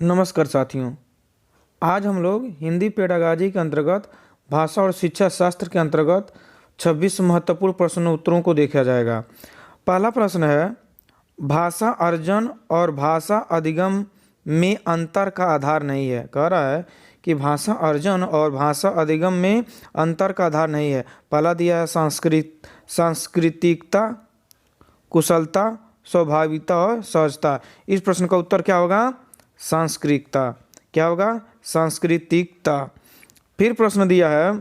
नमस्कार साथियों। आज हम लोग हिंदी पेडागाजी के अंतर्गत भाषा और शिक्षा शास्त्र के अंतर्गत 26 महत्वपूर्ण प्रश्न उत्तरों को देखा जाएगा। पहला प्रश्न है, भाषा अर्जन और भाषा अधिगम में अंतर का आधार नहीं है। कह रहा है कि भाषा अर्जन और भाषा अधिगम में अंतर का आधार नहीं है। पहला दिया है सांस्कृतिकता, कुशलता, स्वाभाविकता और सहजता। इस प्रश्न का उत्तर क्या होगा? सांस्कृतिकता। क्या होगा? सांस्कृतिकता। फिर प्रश्न दिया है,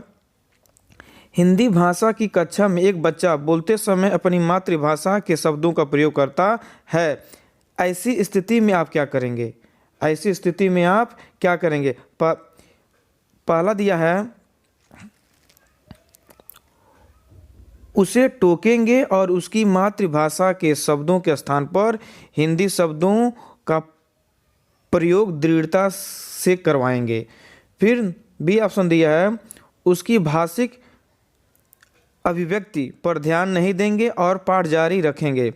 हिंदी भाषा की कक्षा में एक बच्चा बोलते समय अपनी मातृभाषा के शब्दों का प्रयोग करता है। ऐसी स्थिति में आप क्या करेंगे? ऐसी स्थिति में आप क्या करेंगे? पहला दिया है, उसे टोकेंगे और उसकी मातृभाषा के शब्दों के स्थान पर हिंदी शब्दों का प्रयोग दृढ़ता से करवाएंगे। फिर बी ऑप्शन दिया है, उसकी भाषिक अभिव्यक्ति पर ध्यान नहीं देंगे और पाठ जारी रखेंगे।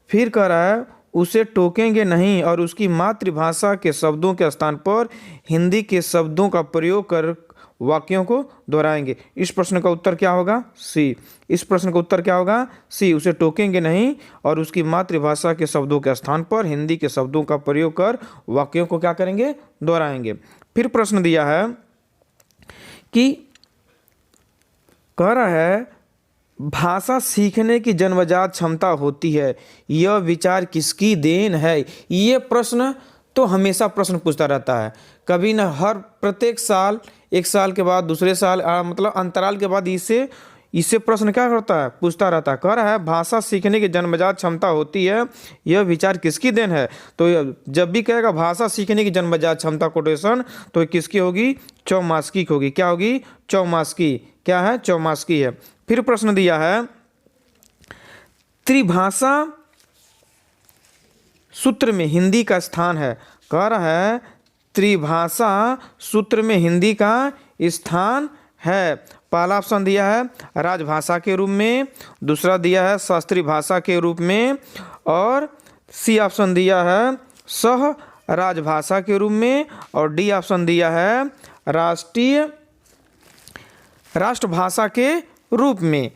फिर कह रहा है, उसे टोकेंगे नहीं और उसकी मातृभाषा के शब्दों के स्थान पर हिंदी के शब्दों का प्रयोग कर वाक्यों को दोहराएंगे। इस प्रश्न का उत्तर क्या होगा? सी। इस प्रश्न का उत्तर क्या होगा? सी। उसे टोकेंगे नहीं और उसकी मातृभाषा के शब्दों के स्थान पर हिंदी के शब्दों का प्रयोग कर वाक्यों को क्या करेंगे? दोहराएंगे। फिर प्रश्न दिया है कि कह रहा है, भाषा सीखने की जन्मजात क्षमता होती है, यह विचार किसकी देन है? ये प्रश्न तो हमेशा प्रश्न पूछता रहता है, कभी न हर प्रत्येक साल, एक साल के बाद दूसरे साल, मतलब अंतराल के बाद इससे प्रश्न क्या करता है? पूछता रहता है। कह रहा है, भाषा सीखने की जन्मजात क्षमता होती है, यह विचार किसकी देन है? तो जब भी कहेगा भाषा सीखने की जन्मजात क्षमता कोटेशन, तो किसकी होगी? चौमास्की की होगी। क्या होगी? चौमास्की। क्या है? चौमास्की है। फिर प्रश्न दिया है, त्रिभाषा सूत्र में हिंदी का स्थान है। कह रहा है, त्रिभाषा सूत्र में हिंदी का स्थान है। पहला ऑप्शन दिया है राजभाषा के रूप में, दूसरा दिया है शास्त्रीय भाषा के रूप में, और सी ऑप्शन दिया है सह राजभाषा के रूप में, और डी ऑप्शन दिया है राष्ट्रभाषा के रूप में।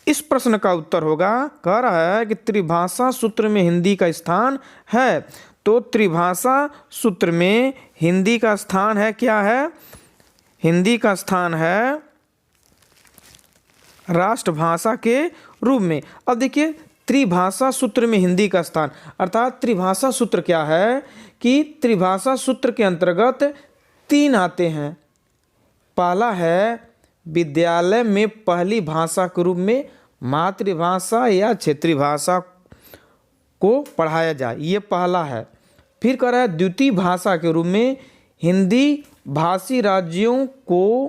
इस प्रश्न का उत्तर होगा, कह रहा है कि त्रिभाषा सूत्र में हिंदी का स्थान है। तो त्रिभाषा सूत्र में हिंदी का स्थान है, क्या है? हिंदी का स्थान है राष्ट्रभाषा के रूप में। अब देखिए, त्रिभाषा सूत्र में हिंदी का स्थान, अर्थात त्रिभाषा सूत्र क्या है कि त्रिभाषा सूत्र के अंतर्गत 3 आते हैं। पहला है, विद्यालय में पहली भाषा के रूप में मातृभाषा या क्षेत्रीय भाषा को पढ़ाया जाए, ये पहला है। फिर कह रहा है, द्वितीय भाषा के रूप में हिंदी भाषी राज्यों को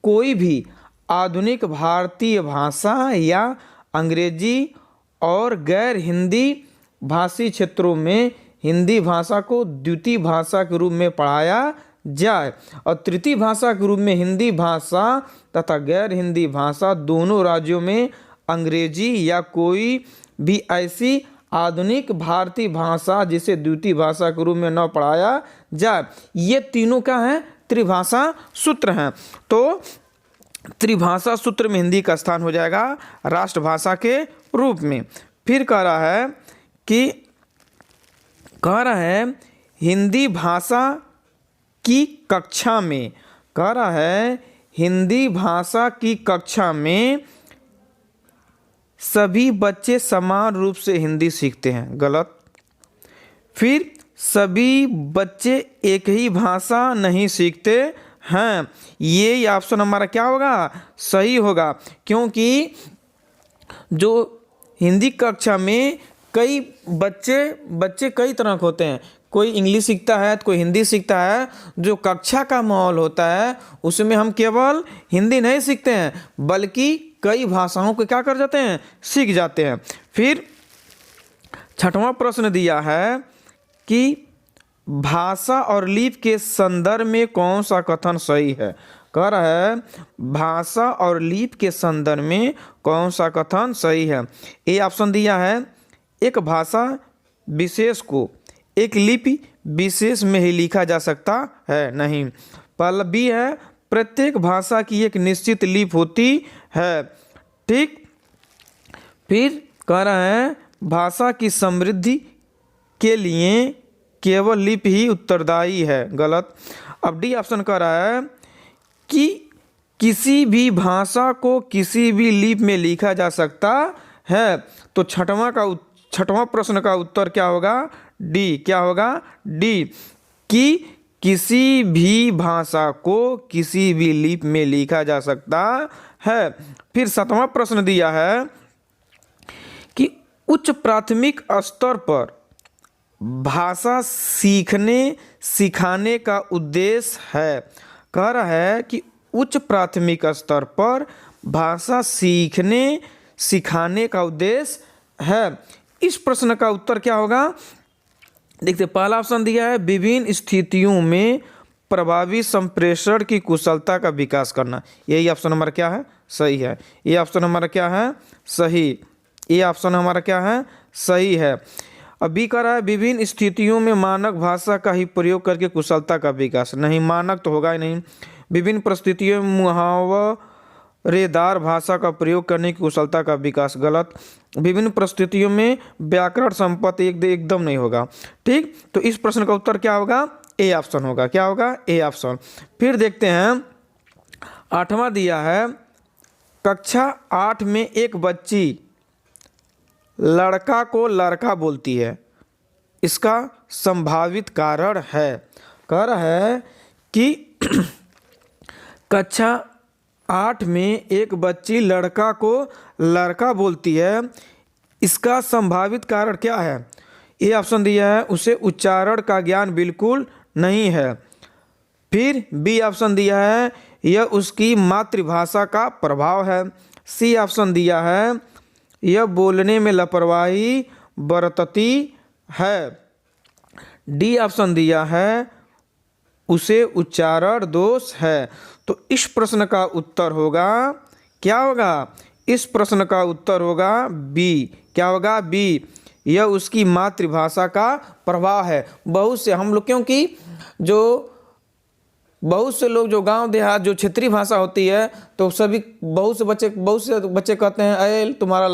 कोई भी आधुनिक भारतीय भाषा या अंग्रेजी और गैर हिंदी भाषी क्षेत्रों में हिंदी भाषा को द्वितीय भाषा के रूप में पढ़ाया जाए। और तृतीय भाषा के रूप में हिंदी भाषा तथा गैर हिंदी भाषा दोनों राज्यों में अंग्रेजी या कोई भी ऐसी आधुनिक भारतीय भाषा जिसे द्वितीय भाषा के रूप में न पढ़ाया जाए। ये तीनों क्या हैं? त्रिभाषा सूत्र हैं। तो त्रिभाषा सूत्र में हिंदी का स्थान हो जाएगा राष्ट्रभाषा के रूप में। फिर कह रहा है हिंदी भाषा की कक्षा में, कह रहा है हिंदी भाषा की कक्षा में सभी बच्चे समान रूप से हिंदी सीखते हैं। गलत। फिर सभी बच्चे एक ही भाषा नहीं सीखते हैं, ये ऑप्शन हमारा क्या होगा? सही होगा, क्योंकि जो हिंदी कक्षा में कई बच्चे कई तरह के होते हैं। कोई इंग्लिश सीखता है तो कोई हिंदी सीखता है। जो कक्षा का माहौल होता है उसमें हम केवल हिंदी नहीं सीखते हैं, बल्कि कई भाषाओं को क्या कर जाते हैं? सीख जाते हैं। फिर 6वां प्रश्न दिया है कि भाषा और लिपि के संदर्भ में कौन सा कथन सही है? कह रहा है, भाषा और लिपि के संदर्भ में कौन सा कथन सही है? ए ऑप्शन दिया है, एक भाषा विशेष को एक लिपि विशेष में ही लिखा जा सकता है, नहीं। पहला बी है, प्रत्येक भाषा की एक निश्चित लिपि होती है, ठीक। फिर कह रहा है भाषा की समृद्धि के लिए केवल लिपि ही उत्तरदायी है, गलत। अब डी ऑप्शन कह रहा है कि किसी भी भाषा को किसी भी लिपि में लिखा जा सकता है। तो छठवां प्रश्न का उत्तर क्या होगा? डी। क्या होगा? डी, कि किसी भी भाषा को किसी भी लिपि में लिखा जा सकता है। फिर 7वां प्रश्न दिया है कि उच्च प्राथमिक स्तर पर भाषा सीखने सिखाने का उद्देश्य है। कह रहा है कि उच्च प्राथमिक स्तर पर भाषा सीखने सिखाने का उद्देश्य है। इस प्रश्न का उत्तर क्या होगा? देखते, पहला ऑप्शन दिया है विभिन्न स्थितियों में प्रभावी संप्रेषण की कुशलता का विकास करना। यही ऑप्शन हमारा क्या है? सही है। ये ऑप्शन हमारा क्या है? सही। ये ऑप्शन हमारा क्या है? सही है। अब बी कह रहा है विभिन्न स्थितियों में मानक भाषा का ही प्रयोग करके कुशलता का विकास। नहीं, मानक तो होगा ही नहीं। विभिन्न परिस्थितियों में मुहावरेदार भाषा का प्रयोग करने की कुशलता का विकास, गलत। विभिन्न परिस्थितियों में व्याकरण संपत्ति एकदम नहीं होगा, ठीक। तो इस प्रश्न का उत्तर क्या होगा? ए ऑप्शन होगा। क्या होगा? A option. फिर देखते हैं 8वां दिया है कक्षा 8 में एक बच्ची लड़का को लड़का बोलती है, इसका संभावित कारण है। कह रहा है कि कक्षा 8 में एक बच्ची लड़का को लड़का बोलती है, इसका संभावित कारण क्या है? ये ऑप्शन दिया है उसे उच्चारण का ज्ञान बिल्कुल नहीं है। फिर बी ऑप्शन दिया है यह उसकी मातृभाषा का प्रभाव है। सी ऑप्शन दिया है यह बोलने में लापरवाही बरतती है। डी ऑप्शन दिया है उसे उच्चारण दोष है। तो इस प्रश्न का उत्तर होगा, क्या होगा? इस प्रश्न का उत्तर होगा बी। क्या होगा? बी, यह उसकी मातृभाषा का प्रभाव है। बहुत से हम लोग, क्योंकि जो बहुत से लोग जो गांव देहात जो क्षेत्रीय भाषा होती है, तो सभी बहुत से बच्चे कहते हैं अरे तुम्हारा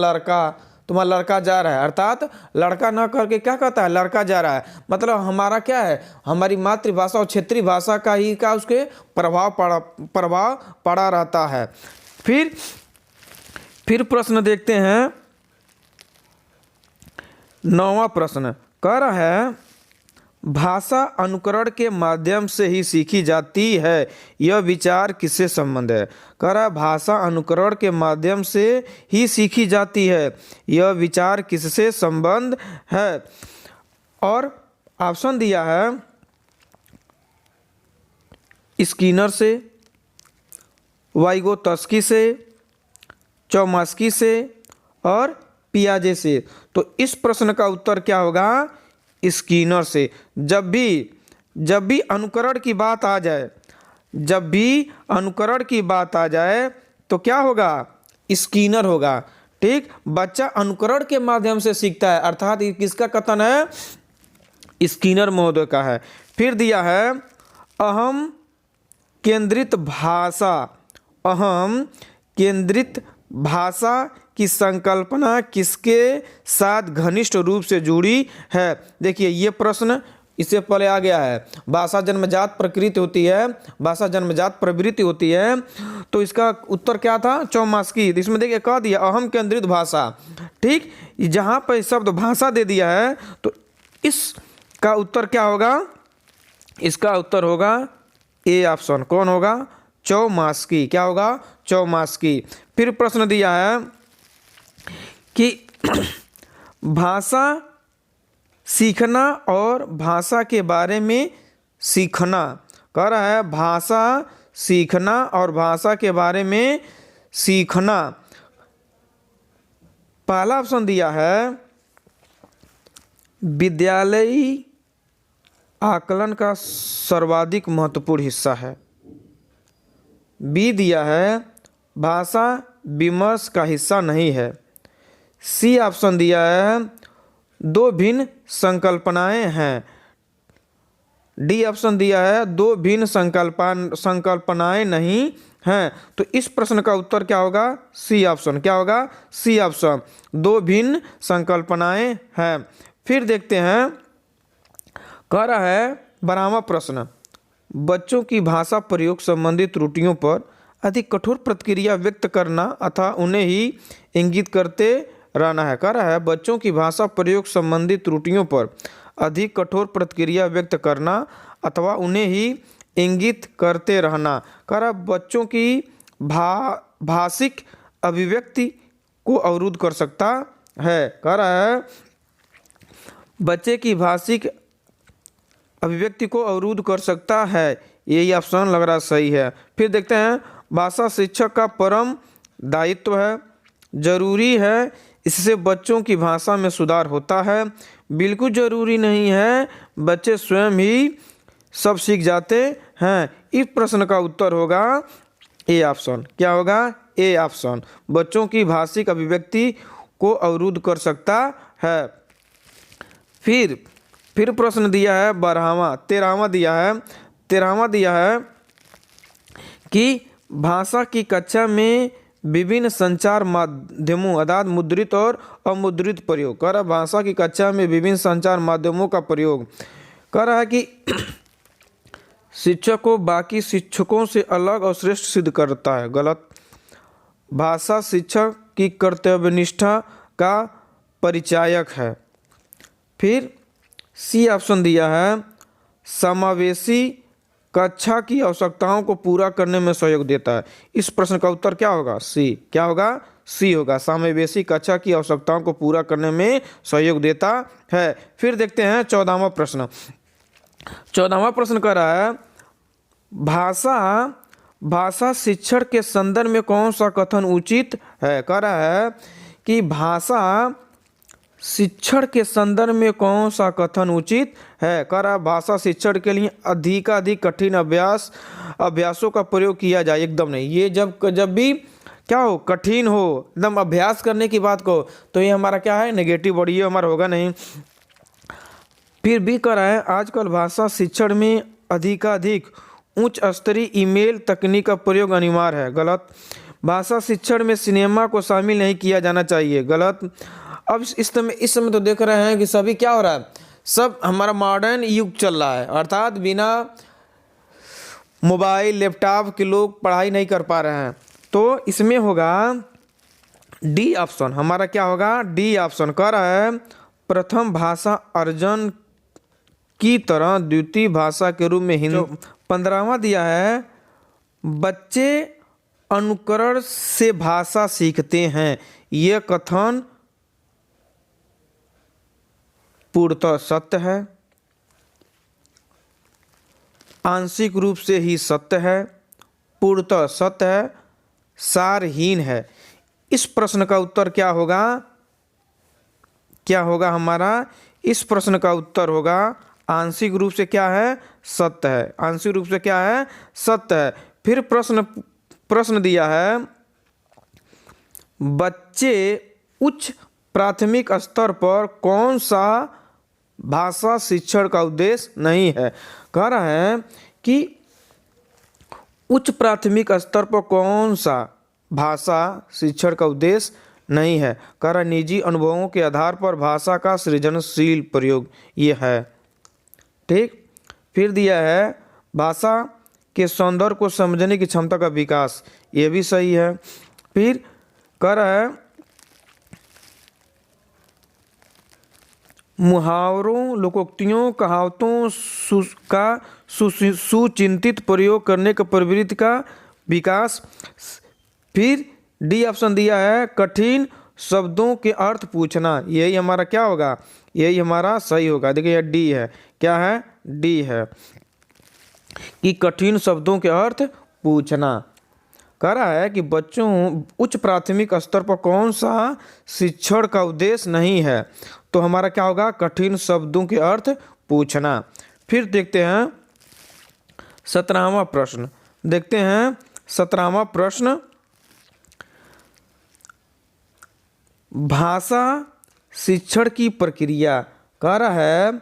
लड़का जा रहा है, अर्थात लड़का ना करके क्या कहता है? लड़का जा रहा है। मतलब हमारा क्या है? हमारी मातृभाषा और क्षेत्रीय भाषा का ही का उसके प्रभाव पड़ा रहता है। फिर प्रश्न देखते हैं 9वां प्रश्न। कह रहा है भाषा अनुकरण के माध्यम से ही सीखी जाती है, यह विचार किससे संबंध है? कह रहा है भाषा अनुकरण के माध्यम से ही सीखी जाती है, यह विचार किससे संबंध है? और ऑप्शन दिया है स्किनर से, वाइगोत्स्की से, चौमास्की से और पियाजे से। तो इस प्रश्न का उत्तर क्या होगा? स्किनर से। जब भी अनुकरण की बात आ जाए, तो क्या होगा? स्किनर होगा, ठीक। बच्चा अनुकरण के माध्यम से सीखता है, अर्थात ये किसका कथन है? स्किनर महोदय का है। फिर दिया है अहम केंद्रित भाषा की संकल्पना किसके साथ घनिष्ठ रूप से जुड़ी है? देखिए ये प्रश्न इससे पहले आ गया है। भाषा जन्मजात प्रकृति होती है, भाषा जन्मजात प्रवृत्ति होती है। तो इसका उत्तर क्या था? चौमास्की। इसमें देखिए कह दिया अहम केंद्रित भाषा, ठीक। जहाँ पर शब्द भाषा दे दिया है, तो इसका उत्तर क्या होगा? इसका उत्तर होगा ए ऑप्शन। कौन होगा? चौमास्की। क्या होगा? चौमास्की। फिर प्रश्न दिया है कि भाषा सीखना और भाषा के बारे में सीखना। कह रहा है भाषा सीखना और भाषा के बारे में सीखना। पहला ऑप्शन दिया है विद्यालयी आकलन का सर्वाधिक महत्वपूर्ण हिस्सा है। बी दिया है भाषा विमर्श का हिस्सा नहीं है। सी ऑप्शन दिया है दो भिन्न संकल्पनाएं हैं। डी ऑप्शन दिया है दो भिन्न संकल्पनाएं नहीं हैं। तो इस प्रश्न का उत्तर क्या होगा? C option. क्या होगा? सी ऑप्शन, दो भिन्न संकल्पनाएं हैं। फिर देखते हैं, कह रहा है 12वां प्रश्न, बच्चों की भाषा प्रयोग संबंधी त्रुटियों पर अधिक कठोर प्रतिक्रिया व्यक्त करना अथवा उन्हें ही इंगित करते रहना है। कह रहा है बच्चों की भाषा प्रयोग संबंधी त्रुटियों पर अधिक कठोर प्रतिक्रिया व्यक्त करना अथवा उन्हें ही इंगित करते रहना। कह रहा है बच्चों की भाषिक अभिव्यक्ति को अवरुद्ध कर सकता है। कह रहा है बच्चे की भाषिक अभिव्यक्ति को अवरुद्ध कर सकता है। यही ऑप्शन लग रहा सही है। फिर देखते हैं, भाषा शिक्षक का परम दायित्व है, जरूरी है, इससे बच्चों की भाषा में सुधार होता है। बिल्कुल जरूरी नहीं है, बच्चे स्वयं ही सब सीख जाते हैं। इस प्रश्न का उत्तर होगा ए ऑप्शन। क्या होगा? ए ऑप्शन, बच्चों की भाषिक अभिव्यक्ति को अवरुद्ध कर सकता है। फिर प्रश्न दिया है 13वां दिया है कि भाषा की कक्षा में विभिन्न संचार माध्यमों अर्थात मुद्रित और अमुद्रित प्रयोग। कर रहा भाषा की कक्षा में विभिन्न संचार माध्यमों का प्रयोग कर रहा है कि शिक्षक को बाकी शिक्षकों से अलग और श्रेष्ठ सिद्ध करता है। गलत। भाषा शिक्षक की कर्तव्यनिष्ठा का परिचायक है। फिर सी ऑप्शन दिया है, समावेशी कक्षा की आवश्यकताओं को पूरा करने में सहयोग देता है। इस प्रश्न का उत्तर क्या होगा? सी। क्या होगा? सी होगा, समावेशी कक्षा की आवश्यकताओं को पूरा करने में सहयोग देता है। फिर देखते हैं 14वां प्रश्न। 14वां प्रश्न कर रहा है भाषा शिक्षण के संदर्भ में कौन सा कथन उचित है। कह रहा है कि भाषा शिक्षण के संदर्भ में कौन सा कथन उचित है। कह रहा है भाषा शिक्षण के लिए अधिकाधिक कठिन अभ्यासों का प्रयोग किया जाए। एकदम नहीं, ये जब भी क्या हो, कठिन हो, एकदम अभ्यास करने की बात को, तो ये हमारा क्या है, नेगेटिव वर्ड, ये हमारा होगा नहीं। फिर भी कह रहा है आजकल भाषा शिक्षण में अधिकाधिक उच्च स्तरीय ईमेल तकनीक का प्रयोग अनिवार्य है। गलत। भाषा शिक्षण में सिनेमा को शामिल नहीं किया जाना चाहिए। गलत। अब इस समय तो देख रहे हैं कि सभी क्या हो रहा है, सब हमारा मॉडर्न युग चल रहा है, अर्थात बिना मोबाइल लैपटॉप के लोग पढ़ाई नहीं कर पा रहे हैं। तो इसमें होगा डी ऑप्शन। हमारा क्या होगा? D option. कह रहा है प्रथम भाषा अर्जन की तरह द्वितीय भाषा के रूप में हिंदी। 15वां दिया है बच्चे अनुकरण से भाषा सीखते हैं। यह कथन पूर्णतः सत्य है, आंशिक रूप से ही सत्य है, पूर्णतः सत्य है, सारहीन है। इस प्रश्न का उत्तर क्या होगा? क्या होगा हमारा? इस प्रश्न का उत्तर होगा आंशिक रूप से क्या है? सत्य है। आंशिक रूप से क्या है? सत्य है। फिर प्रश्न दिया है बच्चे उच्च प्राथमिक स्तर पर कौन सा भाषा शिक्षण का उद्देश्य नहीं है। कह रहा है कि उच्च प्राथमिक स्तर पर कौन सा भाषा शिक्षण का उद्देश्य नहीं है। कह रहा निजी अनुभवों के आधार पर भाषा का सृजनशील प्रयोग ये है। ठीक। फिर दिया है भाषा के सौंदर्य को समझने की क्षमता का विकास, ये भी सही है। फिर कह रहा है मुहावरों लोकोक्तियों कहावतों का सुचिंतित प्रयोग करने का प्रवृत्ति का विकास। फिर डी ऑप्शन दिया है कठिन शब्दों के अर्थ पूछना। यही हमारा क्या होगा? यही हमारा सही होगा। देखिए यह डी है। क्या है? डी है कि कठिन शब्दों के अर्थ पूछना। कह रहा है कि बच्चों उच्च प्राथमिक स्तर पर कौन सा शिक्षण का उद्देश्य नहीं है, तो हमारा क्या होगा? कठिन शब्दों के अर्थ पूछना। फिर देखते हैं 17वां प्रश्न। देखते हैं 17वां प्रश्न, भाषा शिक्षण की प्रक्रिया। कह रहा है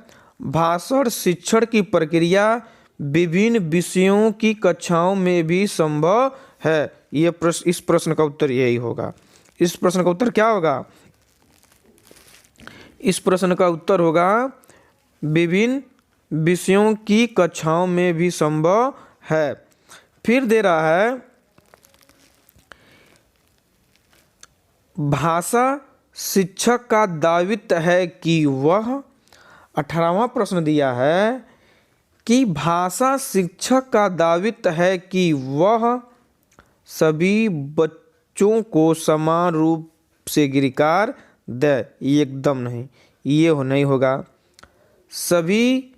भाषण शिक्षण की प्रक्रिया विभिन्न विषयों की कक्षाओं में भी संभव है। ये प्रश्न, इस प्रश्न का उत्तर यही होगा। इस प्रश्न का उत्तर क्या होगा? इस प्रश्न का उत्तर होगा विभिन्न विषयों की कक्षाओं में भी संभव है। फिर दे रहा है भाषा शिक्षक का दायित्व है कि वह, 18वां प्रश्न दिया है कि भाषा शिक्षक का दायित्व है कि वह सभी बच्चों को समान रूप से गिरकार दे। एकदम नहीं, ये नहीं होगा। सभी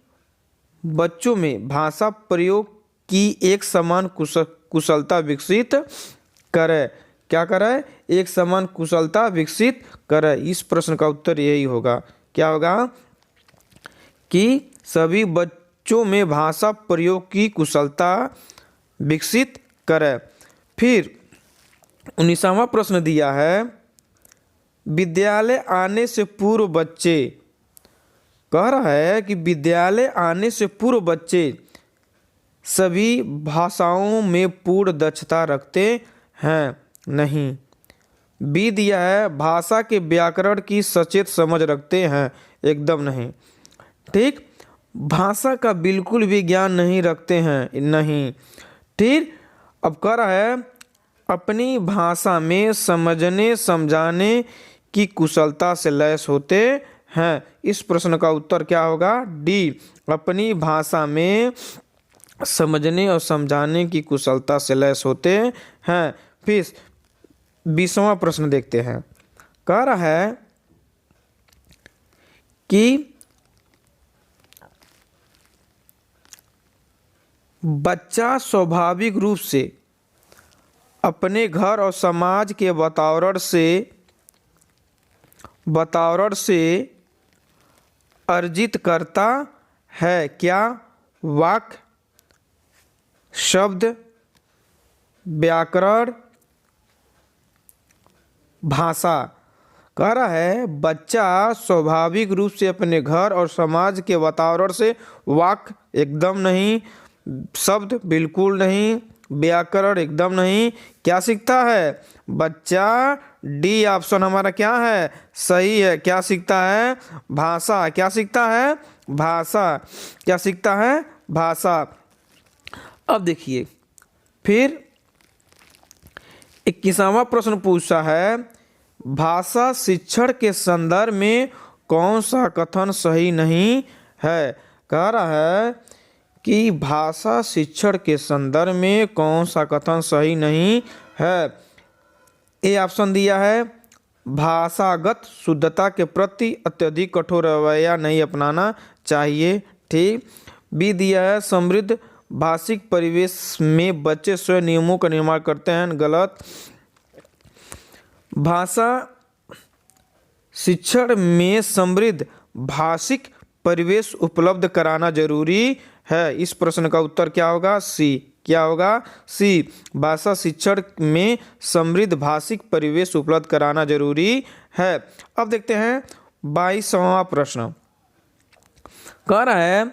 बच्चों में भाषा प्रयोग की एक समान कुशलता विकसित करे। क्या करे? एक समान कुशलता विकसित करे। इस प्रश्न का उत्तर यही होगा। क्या होगा? कि सभी बच्चों में भाषा प्रयोग की कुशलता विकसित करे। फिर 19वां प्रश्न दिया है विद्यालय आने से पूर्व बच्चे, कह रहा है कि विद्यालय आने से पूर्व बच्चे सभी भाषाओं में पूर्ण दक्षता रखते हैं। नहीं। बी दिया है भाषा के व्याकरण की सचेत समझ रखते हैं। एकदम नहीं। ठीक। भाषा का बिल्कुल भी ज्ञान नहीं रखते हैं। नहीं। ठीक। अब कह रहा है अपनी भाषा में समझने समझाने की कुशलता से लैस होते हैं। इस प्रश्न का उत्तर क्या होगा? डी। अपनी भाषा में समझने और समझाने की कुशलता से लैस होते हैं। फिर 20वां प्रश्न देखते हैं। कह रहा है कि बच्चा स्वाभाविक रूप से अपने घर और समाज के वातावरण से अर्जित करता है। क्या? वाक्य, शब्द, व्याकरण, भाषा। कह रहा है बच्चा स्वाभाविक रूप से अपने घर और समाज के वातावरण से वाक्य एकदम नहीं, शब्द बिल्कुल नहीं, व्याकरण एकदम नहीं, क्या सीखता है? बच्चा डी ऑप्शन हमारा क्या है? सही है। क्या सीखता है? भाषा। क्या सीखता है? भाषा। क्या सीखता है? भाषा। अब देखिए फिर 21वां प्रश्न पूछा है भाषा शिक्षण के संदर्भ में कौन सा कथन सही नहीं है। कह रहा है कि भाषा शिक्षण के संदर्भ में कौन सा कथन सही नहीं है। ए ऑप्शन दिया है भाषागत शुद्धता के प्रति अत्यधिक कठोर रवैया नहीं अपनाना चाहिए। ठीक। बी दिया है समृद्ध भाषिक परिवेश में बच्चे स्वयं नियमों का निर्माण करते हैं। गलत। भाषा शिक्षण में समृद्ध भाषिक परिवेश उपलब्ध कराना जरूरी है। इस प्रश्न का उत्तर क्या होगा? सी। क्या होगा? सी। भाषा शिक्षण में समृद्ध भाषिक परिवेश उपलब्ध कराना जरूरी है। अब देखते हैं 22वां प्रश्न। कह रहा है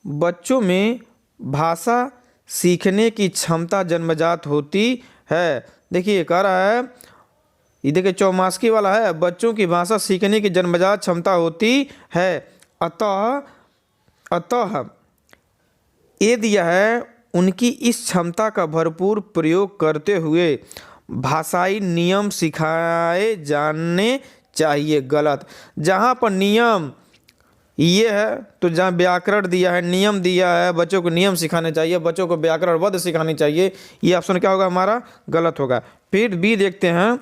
बच्चों में भाषा सीखने की क्षमता जन्मजात होती है। देखिए कह रहा है ये देखिए चौमासकी वाला है, बच्चों की भाषा सीखने की जन्मजात क्षमता होती है। अतः ये दिया है उनकी इस क्षमता का भरपूर प्रयोग करते हुए भाषाई नियम सिखाए जाने चाहिए। गलत। जहाँ पर नियम ये है तो जहाँ व्याकरण दिया है, नियम दिया है, बच्चों को नियम सिखाने चाहिए, बच्चों को व्याकरण वध सिखानी चाहिए। ये ऑप्शन क्या होगा? हमारा गलत होगा। फिर बी देखते हैं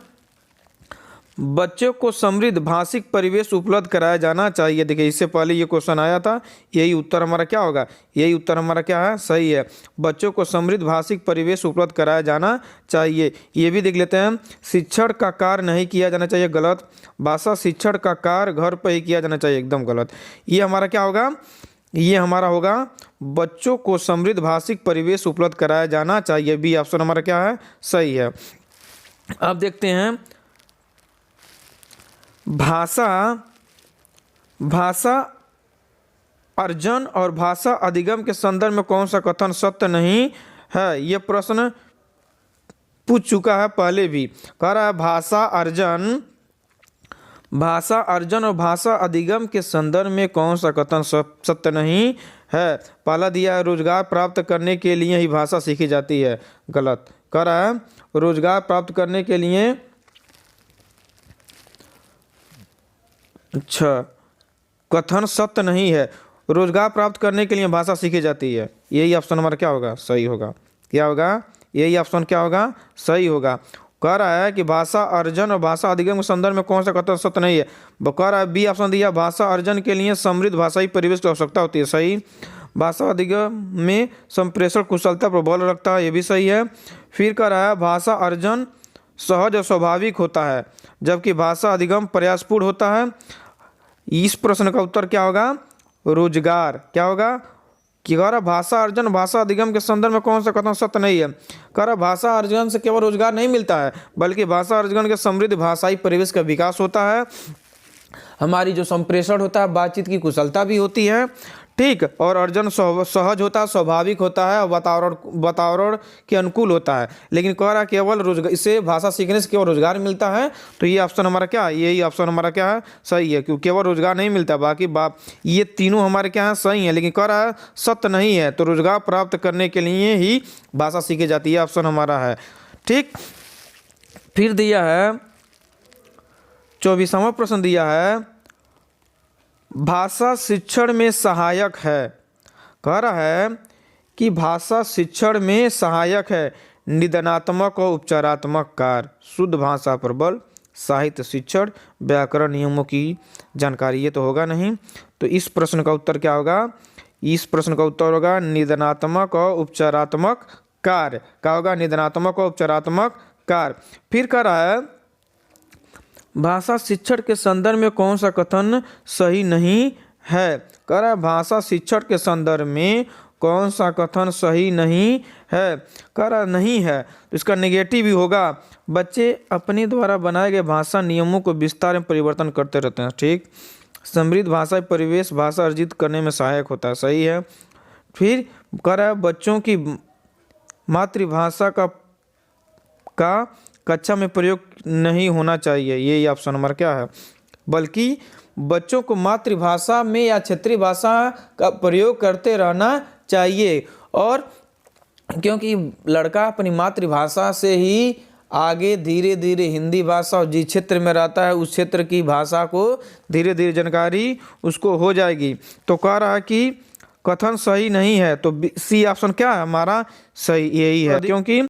बच्चों को समृद्ध भाषिक परिवेश उपलब्ध कराया जाना चाहिए। देखिए इससे पहले ये क्वेश्चन आया था। यही उत्तर हमारा क्या होगा? यही उत्तर हमारा क्या है? सही है। बच्चों को समृद्ध भाषिक परिवेश उपलब्ध कराया जाना चाहिए। ये भी देख लेते हैं शिक्षण का कार्य नहीं किया जाना चाहिए। गलत। भाषा शिक्षण का कार्य घर पर ही किया जाना चाहिए। एकदम गलत। ये हमारा क्या होगा? ये हमारा होगा बच्चों को समृद्ध भाषिक परिवेश उपलब्ध कराया जाना चाहिए। बी ऑप्शन हमारा क्या है? सही है। अब देखते हैं भाषा अर्जन और भाषा अधिगम के संदर्भ में कौन सा कथन सत्य नहीं है? यह प्रश्न पूछ चुका है पहले भी। कह रहा है भाषा अर्जन और भाषा अधिगम के संदर्भ में कौन सा कथन सत्य नहीं है? पहला दिया है रोजगार प्राप्त करने के लिए ही भाषा सीखी जाती है, गलत। कह रहा है रोजगार प्राप्त करने के लिए, अच्छा, कथन सत्य नहीं है। रोजगार प्राप्त करने के लिए भाषा सीखी जाती है, यही ऑप्शन हमारा क्या होगा? सही होगा। क्या होगा? यही ऑप्शन क्या होगा? सही होगा। कह रहा है कि भाषा अर्जन और भाषा अधिगम के संदर्भ में कौन सा कथन सत्य नहीं है? कह रहा है बी ऑप्शन दिया, भाषा अर्जन के लिए समृद्ध भाषाई परिवेश की आवश्यकता होती है, सही। भाषा अधिगम में संप्रेषण कुशलता पर बल रखता है, ये भी सही है। फिर कह रहा है भाषा अर्जन सहज और स्वाभाविक होता है, जबकि भाषा अधिगम प्रयासपूर्ण होता है। इस प्रश्न का उत्तर क्या होगा? रोजगार। क्या होगा? कि कह रहा भाषा अर्जन भाषा अधिगम के संदर्भ में कौन सा कथन सत्य नहीं है? कह रहा भाषा अर्जन से केवल रोजगार नहीं मिलता है, बल्कि भाषा अर्जन के समृद्ध भाषाई परिवेश का विकास होता है, हमारी जो संप्रेषण होता है, बातचीत की कुशलता भी होती है, ठीक। और अर्जन सहज होता है, स्वाभाविक होता है, वातावरण के अनुकूल होता है। लेकिन कह रहा केवल रोजगार, इससे भाषा सीखने से केवल रोजगार मिलता है, तो ये ऑप्शन हमारा क्या है? यही ऑप्शन हमारा क्या है? सही है, क्योंकि केवल रोजगार नहीं मिलता, बाकी ये तीनों हमारे क्या हैं? सही है। लेकिन कह रहा है सत्य नहीं है, तो रोजगार प्राप्त करने के लिए ही भाषा सीखी जाती है, ऑप्शन हमारा है, ठीक। फिर दिया है 24वां प्रश्न दिया है भाषा शिक्षण में सहायक है। कह रहा है कि भाषा शिक्षण में सहायक है निदानात्मक और उपचारात्मक कार्य, शुद्ध भाषा पर बल, साहित्य शिक्षण, व्याकरण नियमों की जानकारी, ये तो होगा नहीं। तो इस प्रश्न का उत्तर क्या होगा? इस प्रश्न का उत्तर होगा निदानात्मक और उपचारात्मक कार्य। क्या होगा? निदानात्मक और उपचारात्मक कार्य। फिर कह रहा है भाषा शिक्षण के संदर्भ में कौन सा कथन सही नहीं है? कह रहा है भाषा शिक्षण के संदर्भ में कौन सा कथन सही नहीं है? कह रहा नहीं है, तो इसका नेगेटिव ही होगा। बच्चे अपने द्वारा बनाए गए भाषा नियमों को विस्तार में परिवर्तन करते रहते हैं, ठीक। समृद्ध भाषा परिवेश भाषा अर्जित करने में सहायक होता है, सही है। फिर कह रहा है बच्चों की मातृभाषा का कक्षा में प्रयोग नहीं होना चाहिए, ये ऑप्शन नंबर क्या है? बल्कि बच्चों को मातृभाषा में या क्षेत्रीय भाषा का प्रयोग करते रहना चाहिए। और क्योंकि लड़का अपनी मातृभाषा से ही आगे धीरे धीरे हिंदी भाषा और जिस क्षेत्र में रहता है उस क्षेत्र की भाषा को धीरे धीरे जानकारी उसको हो जाएगी। तो कह रहा है कि कथन सही नहीं है, तो सी ऑप्शन क्या है हमारा? सही यही है, क्योंकि